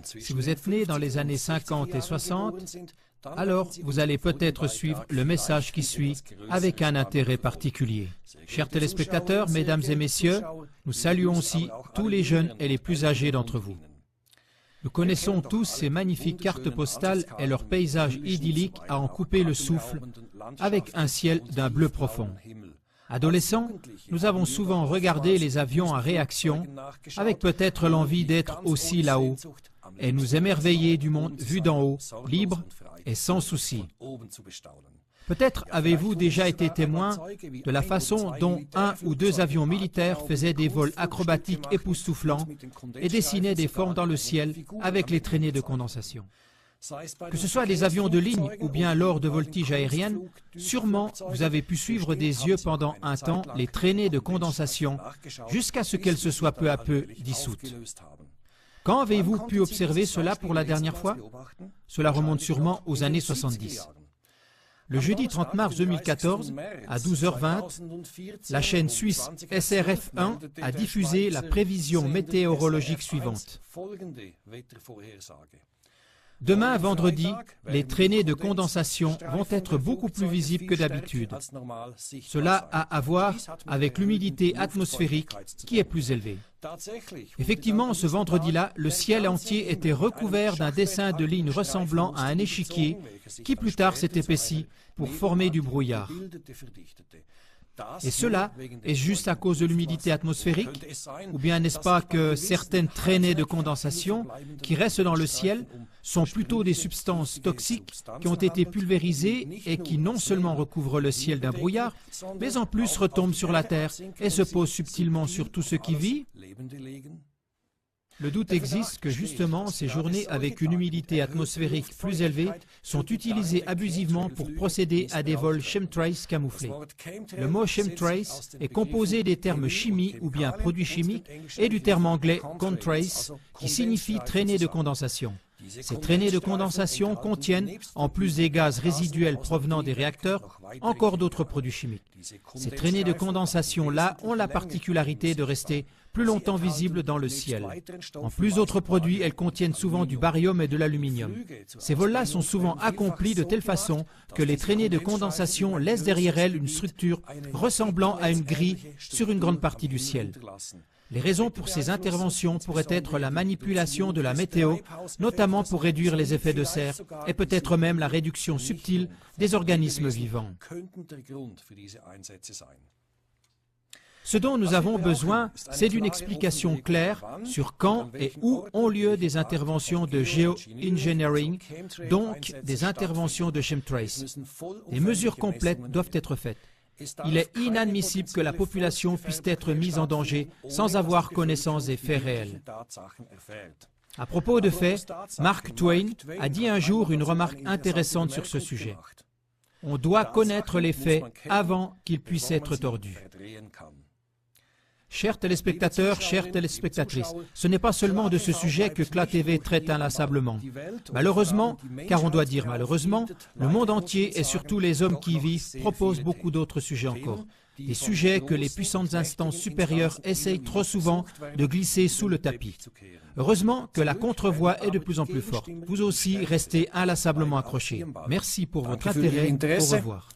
Si vous êtes né dans les années 50 et 60, alors vous allez peut-être suivre le message qui suit avec un intérêt particulier. Chers téléspectateurs, mesdames et messieurs, nous saluons aussi tous les jeunes et les plus âgés d'entre vous. Nous connaissons tous ces magnifiques cartes postales et leurs paysages idylliques à en couper le souffle avec un ciel d'un bleu profond. Adolescents, nous avons souvent regardé les avions en réaction avec peut-être l'envie d'être aussi là-haut et nous émerveiller du monde vu d'en haut, libre et sans souci. Peut-être avez-vous déjà été témoin de la façon dont un ou deux avions militaires faisaient des vols acrobatiques époustouflants et dessinaient des formes dans le ciel avec les traînées de condensation. Que ce soit des avions de ligne ou bien lors de voltiges aériennes, sûrement vous avez pu suivre des yeux pendant un temps les traînées de condensation jusqu'à ce qu'elles se soient peu à peu dissoutes. Quand avez-vous pu observer cela pour la dernière fois? Cela remonte sûrement aux années 70. Le jeudi 30 mars 2014, à 12h20, la chaîne suisse SRF1 a diffusé la prévision météorologique suivante. Demain, vendredi, les traînées de condensation vont être beaucoup plus visibles que d'habitude. Cela a à voir avec l'humidité atmosphérique qui est plus élevée. Effectivement, ce vendredi-là, le ciel entier était recouvert d'un dessin de lignes ressemblant à un échiquier qui plus tard s'est épaissi pour former du brouillard. Et cela est juste à cause de l'humidité atmosphérique? Ou bien n'est-ce pas que certaines traînées de condensation qui restent dans le ciel sont plutôt des substances toxiques qui ont été pulvérisées et qui non seulement recouvrent le ciel d'un brouillard, mais en plus retombent sur la terre et se posent subtilement sur tout ce qui vit? Le doute existe que justement ces journées avec une humidité atmosphérique plus élevée sont utilisées abusivement pour procéder à des vols chemtrails camouflés. Le mot chemtrails est composé des termes chimie ou bien produit chimique et du terme anglais contrails qui signifie traînée de condensation. Ces traînées de condensation contiennent, en plus des gaz résiduels provenant des réacteurs, encore d'autres produits chimiques. Ces traînées de condensation-là ont la particularité de rester plus longtemps visibles dans le ciel. En plus d'autres produits, elles contiennent souvent du barium et de l'aluminium. Ces vols-là sont souvent accomplis de telle façon que les traînées de condensation laissent derrière elles une structure ressemblant à une grille sur une grande partie du ciel. Les raisons pour ces interventions pourraient être la manipulation de la météo, notamment pour réduire les effets de serre, et peut-être même la réduction subtile des organismes vivants. Ce dont nous avons besoin, c'est d'une explication claire sur quand et où ont lieu des interventions de géo-engineering, donc des interventions de chemtrails. Des mesures complètes doivent être faites. Il est inadmissible que la population puisse être mise en danger sans avoir connaissance des faits réels. À propos de faits, Mark Twain a dit un jour une remarque intéressante sur ce sujet. On doit connaître les faits avant qu'ils puissent être tordus. Chers téléspectateurs, chères téléspectatrices, ce n'est pas seulement de ce sujet que CLA TV traite inlassablement. Malheureusement, car on doit dire malheureusement, le monde entier et surtout les hommes qui y vivent proposent beaucoup d'autres sujets encore. Des sujets que les puissantes instances supérieures essayent trop souvent de glisser sous le tapis. Heureusement que la contre-voix est de plus en plus forte. Vous aussi, restez inlassablement accrochés. Merci pour votre intérêt. Au revoir.